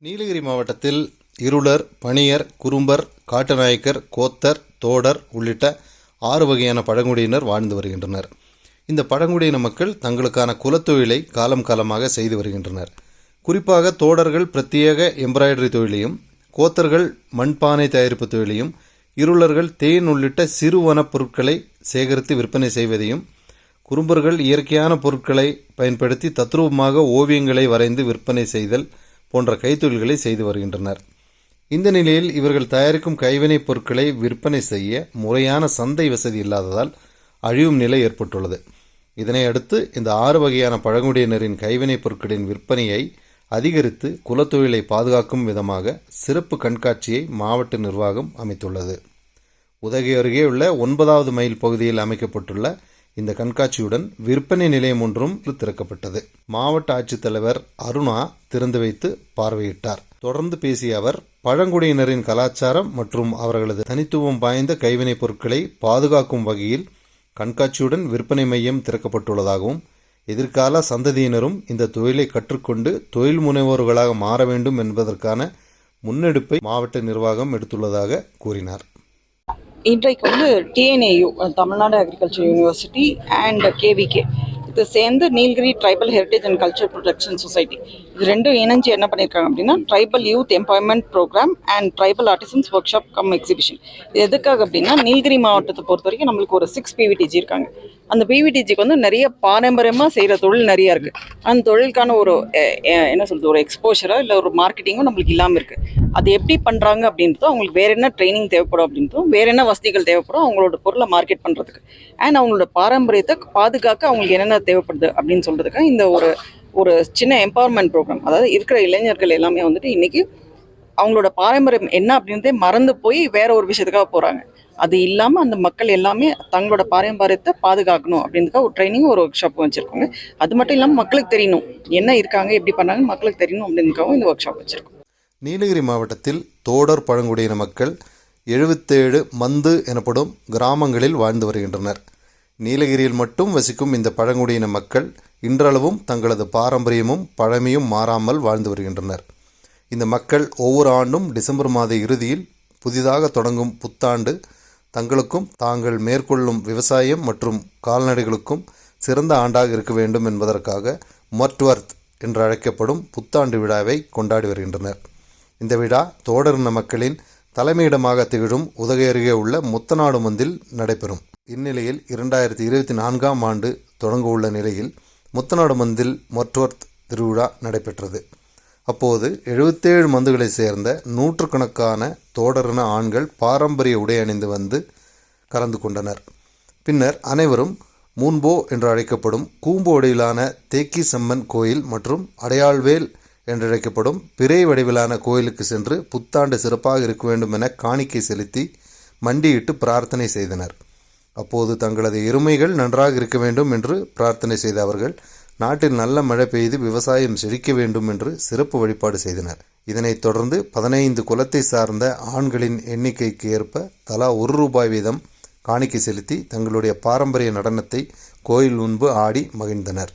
நீலகிரி மாவட்டத்தில் இருளர், பணியர், குறும்பர், காட்டுநாயக்கர், கோத்தர், தோடர் உள்ளிட்ட 6 வகையான பழங்குடியினர் வாழ்ந்து வருகின்றனர். இந்த பழங்குடியின மக்கள் தங்களுக்கான குலத்தொழிலை காலம் காலமாக செய்து வருகின்றனர். குறிப்பாக தோடர்கள் பிரத்யேக எம்ப்ராய்டரி தொழிலையும், கோத்தர்கள் மண்பானை தயாரிப்பு தொழிலையும், இருளர்கள் தேன் உள்ளிட்ட சிறு வனப் பொருட்களை சேகரித்து விற்பனை செய்வதையும், குறும்பர்கள் இயற்கையான பொருட்களை பயன்படுத்தி தத்ரூபமாக ஓவியங்களை வரைந்து விற்பனை செய்தல் போன்ற கைத்தொழில்களை செய்து வருகின்றனர். இந்த நிலையில் இவர்கள் தயாரிக்கும் கைவினைப் பொருட்களை விற்பனை செய்ய முறையான சந்தை வசதி இல்லாததால் அழியும் நிலை ஏற்பட்டுள்ளது. இதனை அடுத்து இந்த 6 வகையான பழங்குடியினரின் கைவினைப் பொருட்களின் விற்பனையை அதிகரித்து குலத்தொழிலை பாதுகாக்கும் விதமாக சிறப்பு கண்காட்சியை மாவட்ட நிர்வாகம் அமைத்துள்ளது. உதகை அருகே உள்ள 9வது மைல் பகுதியில் அமைக்கப்பட்டுள்ள இந்த கண்காட்சியுடன் விற்பனை நிலையம் ஒன்றும் திறக்கப்பட்டது. மாவட்ட ஆட்சித்தலைவர் அருணா திறந்து வைத்து பார்வையிட்டார். தொடர்ந்து பேசிய அவர், பழங்குடியினரின் கலாச்சாரம் மற்றும் அவர்களது தனித்துவம் வாய்ந்த கைவினைப் பொருட்களை பாதுகாக்கும் வகையில் கண்காட்சியுடன் விற்பனை மையம் திறக்கப்பட்டுள்ளதாகவும், எதிர்கால சந்ததியினரும் இந்த தொழிலை கற்றுக்கொண்டு தொழில் முனைவோர்களாக மாற வேண்டும் என்பதற்கான முன்னெடுப்பை மாவட்ட நிர்வாகம் எடுத்துள்ளதாக கூறினார். இன்றைக்கு TNAU Tamil Nadu agriculture university and KVK இது சேர்ந்து Nilgiri tribal heritage and culture protection society இது ரெண்டும் இணைஞ்சு என்ன பண்ணியிருக்காங்க அப்படின்னா tribal youth empowerment programme and tribal artisans workshop cum exhibition. இது எதுக்காக அப்படின்னா நீலகிரி மாவட்டத்தை பொறுத்த வரைக்கும் நம்மளுக்கு ஒரு 6 பிவிடிஜி இருக்காங்க. அந்த பிவிடிஜிக்கு நிறைய பாரம்பரியமாக செய்கிற தொழில் நிறையா இருக்குது. அந்த தொழிலுக்கான ஒரு ஒரு எக்ஸ்போஷரோ இல்லை ஒரு மார்க்கெட்டிங்கும் நம்மளுக்கு இல்லாமல் இருக்குது. அது எப்படி பண்ணுறாங்க அப்படின்றதும், அவங்களுக்கு வேறு என்ன ட்ரைனிங் தேவைப்படும் அப்படின்றதும், வேறு என்ன வசதிகள் தேவைப்படும் அவங்களோட பொருளை மார்க்கெட் பண்ணுறதுக்கு அண்ட் அவங்களோட பாரம்பரியத்தை பாதுகாக்க அவங்களுக்கு என்னென்ன தேவைப்படுது அப்படின்னு சொல்கிறதுக்காக இந்த ஒரு சின்ன எம்பவர்மெண்ட் ப்ரோக்ராம். அதாவது இருக்கிற இளைஞர்கள் எல்லாமே இன்றைக்கி அவங்களோட பாரம்பரியம் என்ன அப்படின்றதே மறந்து போய் வேற ஒரு விஷயத்துக்காக போகிறாங்க. அது இல்லாமல் அந்த மக்கள் எல்லாமே தங்களோட பாரம்பரியத்தை பாதுகாக்கணும் அப்படின்றதுக்காக ஒரு ட்ரைனிங், ஒரு ஒர்க் ஷாப் வச்சுருக்கோங்க. அது மட்டும் இல்லாமல் மக்களுக்கு தெரியணும் என்ன இருக்காங்க, எப்படி பண்ணாங்கன்னு மக்களுக்கு தெரியணும் அப்படின்றதுக்காகவும் இந்த ஒர்க் ஷாப் வச்சுருக்கோம். நீலகிரி மாவட்டத்தில் தோடர் பழங்குடியின மக்கள் 77 மந்து எனப்படும் கிராமங்களில் வாழ்ந்து வருகின்றனர். நீலகிரியில் மட்டும் வசிக்கும் இந்த பழங்குடியின மக்கள் இன்றளவும் தங்களது பாரம்பரியமும் பழமையும் மாறாமல் வாழ்ந்து வருகின்றனர். இந்த மக்கள் ஒவ்வொரு ஆண்டும் டிசம்பர் மாத இறுதியில் புதிதாக தொடங்கும் புத்தாண்டு தங்களுக்கும் தாங்கள் மேற்கொள்ளும் விவசாயம் மற்றும் கால்நடைகளுக்கும் சிறந்த ஆண்டாக இருக்க வேண்டும் என்பதற்காக மொட்வர்த் என்று அழைக்கப்படும் புத்தாண்டு விழாவை கொண்டாடி வருகின்றனர். இந்த விழா தோடரின மக்களின் தலைமையிடமாக திகழும் உதகை அருகே உள்ள முத்தநாடு மந்தில் நடைபெறும். இந்நிலையில் 2024ஆம் ஆண்டு தொடங்க உள்ள நிலையில் முத்தநாடு மந்தில் மொட்வர்த் திருவிழா நடைபெற்றது. அப்போது 77 மந்துகளை சேர்ந்த நூற்றுக்கணக்கான தோடரின ஆண்கள் பாரம்பரிய உடை அணிந்து வந்து கலந்து கொண்டனர். பின்னர் அனைவரும் மூன்போ என்று அழைக்கப்படும் கூம்பு வடிவிலான தேக்கி சம்மன் கோயில் மற்றும் அடையாள்வேல் என்றழைக்கப்படும் பிறை வடிவிலான கோயிலுக்கு சென்று புத்தாண்டு சிறப்பாக இருக்க வேண்டும் என காணிக்கை செலுத்தி மண்டியிட்டு பிரார்த்தனை செய்தனர். அப்போது தங்களது எருமைகள் நன்றாக இருக்க வேண்டும் என்று பிரார்த்தனை செய்த அவர்கள் நாட்டில் நல்ல மழை பெய்து விவசாயம் செழிக்க வேண்டும் என்று சிறப்பு வழிபாடு செய்தனர். இதனைத் தொடர்ந்து 15 குலத்தை சார்ந்த ஆண்களின் எண்ணிக்கைக்கு ஏற்ப தலா ₹1 வீதம் காணிக்கை செலுத்தி தங்களுடைய பாரம்பரிய நடனத்தை கோயில் முன்பு ஆடி மகிழ்ந்தனர்.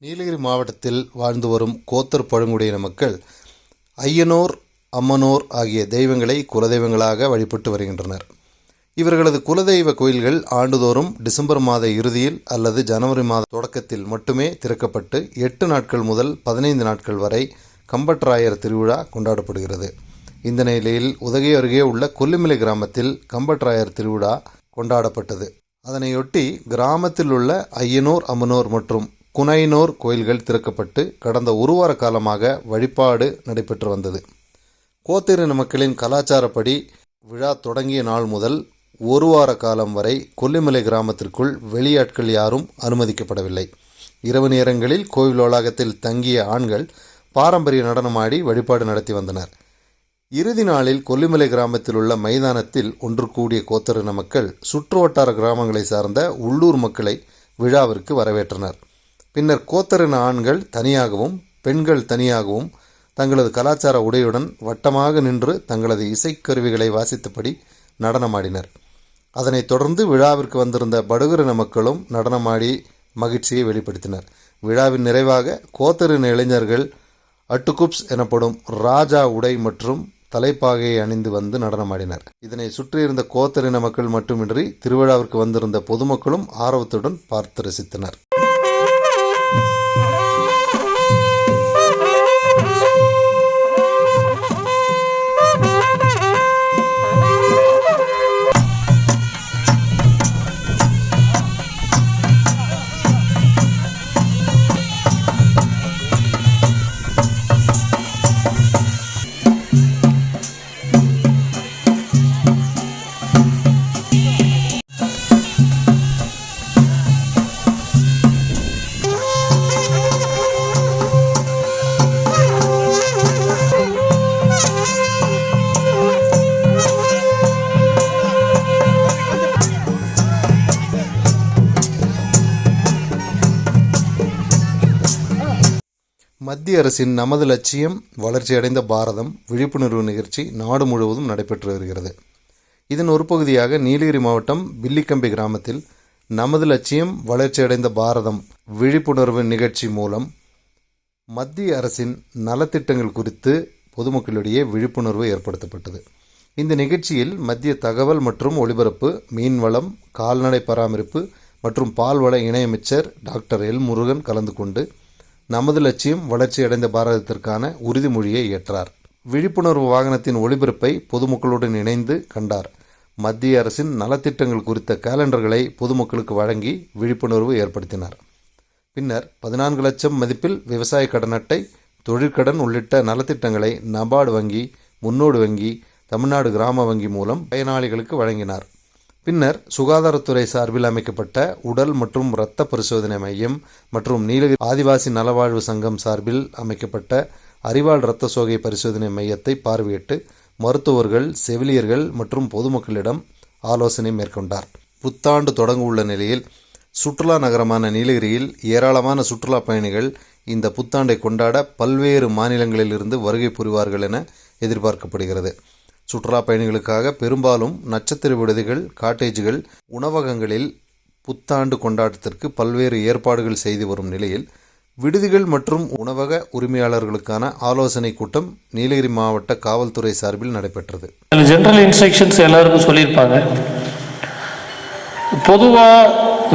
நீலகிரி மாவட்டத்தில் வாழ்ந்து வரும் கோத்தர் பழங்குடியின மக்கள் ஐயனோர், அம்மனோர் ஆகிய தெய்வங்களை குலதெய்வங்களாக வழிபட்டு வருகின்றனர். இவர்களது குலதெய்வ கோயில்கள் ஆண்டுதோறும் டிசம்பர் மாத இறுதியில் அல்லது ஜனவரி மாத தொடக்கத்தில் மட்டுமே திறக்கப்பட்டு 8 நாட்கள் முதல் 15 நாட்கள் வரை கம்பட்ராயர் திருவிழா கொண்டாடப்படுகிறது. இந்த நிலையில் உதகை அருகே உள்ள கொல்லிமலை கிராமத்தில் கம்பட்ராயர் திருவிழா கொண்டாடப்பட்டது. அதனையொட்டி கிராமத்தில் உள்ள ஐயனோர், அம்மனோர் மற்றும் குனைனோர் கோயில்கள் திறக்கப்பட்டு கடந்த 1 வார காலமாக வழிபாடு நடைபெற்று வந்தது. கோத்தரின மக்களின் கலாச்சாரப்படி விழா தொடங்கிய நாள் முதல் 1 வார காலம் வரை கொல்லிமலை கிராமத்திற்குள் வெளியாட்கள் யாரும் அனுமதிக்கப்படவில்லை. இரவு நேரங்களில் கோவில் வளாகத்தில் தங்கிய ஆண்கள் பாரம்பரிய நடனமாடி வழிபாடு நடத்தி வந்தனர். இறுதி நாளில் கொல்லிமலை கிராமத்தில் உள்ள மைதானத்தில் ஒன்று கூடிய கோத்தரின மக்கள் சுற்று வட்டார கிராமங்களை சார்ந்த உள்ளூர் மக்களை விழாவிற்கு வரவேற்றனர். பின்னர் கோத்தரின ஆண்கள் தனியாகவும் பெண்கள் தனியாகவும் தங்களது கலாச்சார உடையுடன் வட்டமாக நின்று தங்களது இசைக்கருவிகளை வாசித்தபடி நடனமாடினர். அதனைத் தொடர்ந்து விழாவிற்கு வந்திருந்த படுகரின மக்களும் நடனமாடி மகிழ்ச்சியை வெளிப்படுத்தினர். விழாவின் நிறைவாக கோத்தரின இளைஞர்கள் அட்டுகுப்ஸ் எனப்படும் ராஜா உடை மற்றும் தலைப்பாகையை அணிந்து வந்து நடனமாடினர். இதனை சுற்றியிருந்த கோத்தரின மக்கள் மட்டுமின்றி திருவிழாவிற்கு வந்திருந்த பொதுமக்களும் ஆர்வத்துடன் பார்த்து ரசித்தனர். மத்திய அரசின் நமது லட்சியம் வளர்ச்சியடைந்த பாரதம் விழிப்புணர்வு நிகழ்ச்சி நாடு முழுவதும் நடைபெற்று வருகிறது. இதன் ஒரு பகுதியாக நீலகிரி மாவட்டம் பில்லிக்கம்பி கிராமத்தில் நமது லட்சியம் வளர்ச்சியடைந்த பாரதம் விழிப்புணர்வு நிகழ்ச்சி மூலம் மத்திய அரசின் நலத்திட்டங்கள் குறித்து பொதுமக்களிடையே விழிப்புணர்வு ஏற்படுத்தப்பட்டது. இந்த நிகழ்ச்சியில் மத்திய தகவல் மற்றும் ஒலிபரப்பு, மீன்வளம், கால்நடை பராமரிப்பு மற்றும் பால்வள இணையமைச்சர் டாக்டர் எல் முருகன் கலந்து கொண்டு நமது லட்சியம் வளர்ச்சியடைந்த பாரதத்திற்கான உறுதிமொழியை ஏற்றார். விழிப்புணர்வு வாகனத்தின் ஒளிபரப்பை பொதுமக்களுடன் இணைந்து கண்டார். மத்திய அரசின் நலத்திட்டங்கள் குறித்த கேலண்டர்களை பொதுமக்களுக்கு வழங்கி விழிப்புணர்வு ஏற்படுத்தினார். பின்னர் 14 லட்சம் மதிப்பில் விவசாய கடன் அட்டை, தொழிற்கடன் உள்ளிட்ட நலத்திட்டங்களை நபார்டு வங்கி, முன்னோடு வங்கி, தமிழ்நாடு கிராம வங்கி மூலம் பயனாளிகளுக்கு வழங்கினார். பின்னர் சுகாதாரத்துறை சார்பில் அமைக்கப்பட்ட உடல் மற்றும் இரத்த பரிசோதனை மையம் மற்றும் நீலகிரி ஆதிவாசி நலவாழ்வு சங்கம் சார்பில் அமைக்கப்பட்ட அறிவாள் இரத்த சோகை பரிசோதனை மையத்தை பார்வையிட்டு மருத்துவர்கள், செவிலியர்கள் மற்றும் பொதுமக்களிடம் ஆலோசனை மேற்கொண்டார். புத்தாண்டு தொடங்க உள்ள நிலையில் சுற்றுலா நகரமான நீலகிரியில் ஏராளமான சுற்றுலா பயணிகள் இந்த புத்தாண்டை கொண்டாட பல்வேறு மாநிலங்களிலிருந்து வருகை புரிவார்கள் என எதிர்பார்க்கப்படுகிறது. சுற்றுலா பயணிகளுக்காக பெரும்பாலும் நட்சத்திர விடுதிகள், காட்டேஜுகள், உணவகங்களில் புத்தாண்டு கொண்டாட்டத்திற்கு பல்வேறு ஏற்பாடுகள் செய்து வரும் நிலையில் விடுதிகள் மற்றும் உணவக உரிமையாளர்களுக்கான ஆலோசனை கூட்டம் நீலகிரி மாவட்ட காவல்துறை சார்பில் நடைபெற்றது. ஜெனரல் இன்ஸ்ட்ரக்ஷன்ஸ் எல்லாருக்கும் சொல்லியிருப்பாங்க. பொதுவாக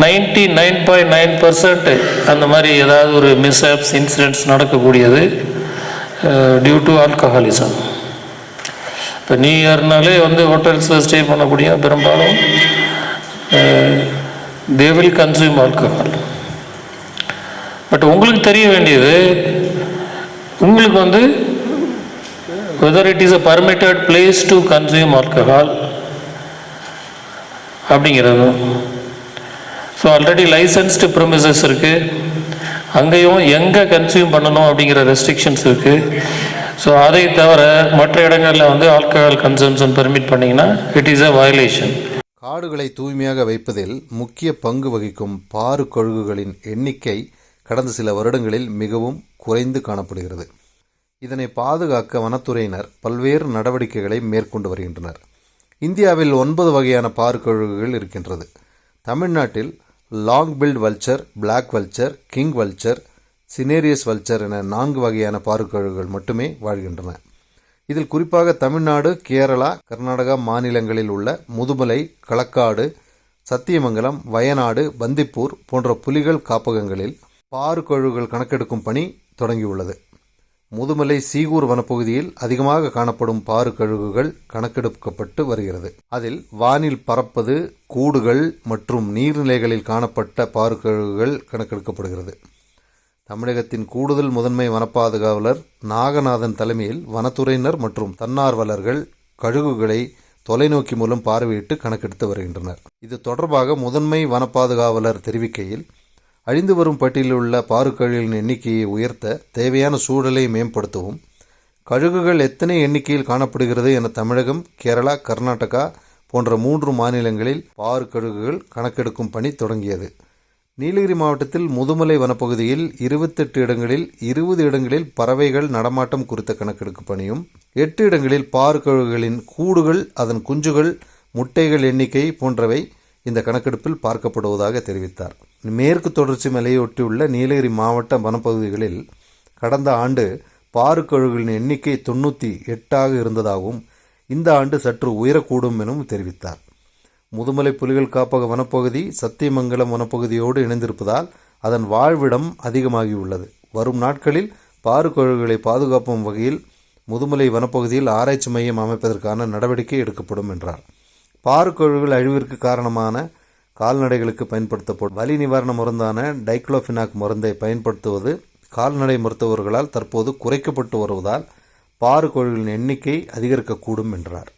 99.9% அந்த மாதிரி ஏதாவது ஒரு மிஸ்ஹேப்ஸ், இன்சிடென்ட்ஸ் நடக்கக்கூடியது டியூ டு ஆல்கஹாலிசம். இப்போ நியூ இயர்னாலே ஹோட்டல்ஸில் ஸ்டே பண்ணக்கூடிய பெரும்பாலும் they will consume alcohol. But உங்களுக்கு தெரிய வேண்டியது, உங்களுக்கு whether it is a permitted place to consume alcohol அப்படிங்கிறது. ஸோ ஆல்ரெடி லைசன்ஸ்டு ப்ரிமிசஸ் இருக்குது, அங்கேயும் எங்கே கன்சியூம் பண்ணணும் அப்படிங்கிற ரெஸ்ட்ரிக்ஷன்ஸ் இருக்குது. ஸோ அதை தவிர மற்ற இடங்களில் ஆல்கஹால் கன்சம்ஷன் பெர்மிட் பண்ணிங்கன்னா இட் இஸ் அ வயலேஷன். காடுகளை தூய்மையாக வைப்பதில் முக்கிய பங்கு வகிக்கும் பாரு கழுகுகளின் எண்ணிக்கை கடந்த சில வருடங்களில் மிகவும் குறைந்து காணப்படுகிறது. இதனை பாதுகாக்க வனத்துறையினர் பல்வேறு நடவடிக்கைகளை மேற்கொண்டு வருகின்றனர். இந்தியாவில் 9 வகையான பாரு கழுகுகள் இருக்கின்றது. தமிழ்நாட்டில் long billed vulture, black vulture, king vulture, cinereous vulture என 4 வகையான பாரு கழுகுகள் மட்டுமே வாழ்கின்றன. இதில் குறிப்பாக தமிழ்நாடு, கேரளா, கர்நாடகா மாநிலங்களில் உள்ள முதுமலை, களக்காடு, சத்தியமங்கலம், வயநாடு, பந்திப்பூர் போன்ற புலிகள் காப்பகங்களில் பாரு கழுகுகள் கணக்கெடுக்கும் பணி தொடங்கியுள்ளது. முதுமலை சீகூர் வனப்பகுதியில் அதிகமாக காணப்படும் பாரு கழுகுகள் கணக்கெடுக்கப்பட்டு வருகிறது. அதில் வானில் பறப்பது, கூடுகள் மற்றும் நீர்நிலைகளில் காணப்பட்ட பாரு கழுகுகள் கணக்கெடுக்கப்படுகிறது. தமிழகத்தின் கூடுதல் முதன்மை வனப்பாதுகாவலர் நாகநாதன் தலைமையில் வனத்துறையினர் மற்றும் தன்னார்வலர்கள் கழுகுகளை தொலைநோக்கி மூலம் பார்வையிட்டு கணக்கெடுத்து வருகின்றனர். இது தொடர்பாக முதன்மை வனப்பாதுகாவலர் தெரிவிக்கையில், அழிந்து வரும் பட்டியலில் உள்ள பாரு கழுகுகளின் எண்ணிக்கையை உயர்த்த தேவையான சூழலை மேம்படுத்தவும், கழுகுகள் எத்தனை எண்ணிக்கையில் காணப்படுகிறது என தமிழகம், கேரளா, கர்நாடகா போன்ற 3 மாநிலங்களில் பாரு கழுகுகள் கணக்கெடுக்கும் பணி தொடங்கியது. நீலகிரி மாவட்டத்தில் முதுமலை வனப்பகுதியில் 28 இடங்களில் 20 இடங்களில் பறவைகள் நடமாட்டம் குறித்த கணக்கெடுப்பு பணியும், 8 இடங்களில் பார்க்கழுகுகளின் கூடுகள், அதன் குஞ்சுகள், முட்டைகள் எண்ணிக்கை போன்றவை இந்த கணக்கெடுப்பில் பார்க்கப்படுவதாக தெரிவித்தார். மேற்கு தொடர்ச்சி மலையொட்டியுள்ள நீலகிரி மாவட்ட வனப்பகுதிகளில் கடந்த ஆண்டு பார்க்கழுகுகளின் எண்ணிக்கை 98 இருந்ததாகவும் இந்த ஆண்டு சற்று உயரக்கூடும் எனவும் தெரிவித்தார். முதுமலை புலிகள் காப்பக வனப்பகுதி சத்தியமங்கலம் வனப்பகுதியோடு இணைந்திருப்பதால் அதன் வாழ்விடம் அதிகமாகியுள்ளது. வரும் நாட்களில் பார்க்கழுகுகளை பாதுகாக்கும் வகையில் முதுமலை வனப்பகுதியில் ஆராய்ச்சி மையம் அமைப்பதற்கான நடவடிக்கை எடுக்கப்படும் என்றார். பார்க்கழுகுகள் அழிவிற்கு காரணமான கால்நடைகளுக்கு பயன்படுத்தப்படும் வலி நிவாரண மருந்தான டைக்ளோஃபினாக் மருந்தை பயன்படுத்துவது கால்நடை மருத்துவர்களால் தற்போது குறைக்கப்பட்டு வருவதால் பார்க்கழுகுகளின் எண்ணிக்கை அதிகரிக்கக்கூடும் என்றார்.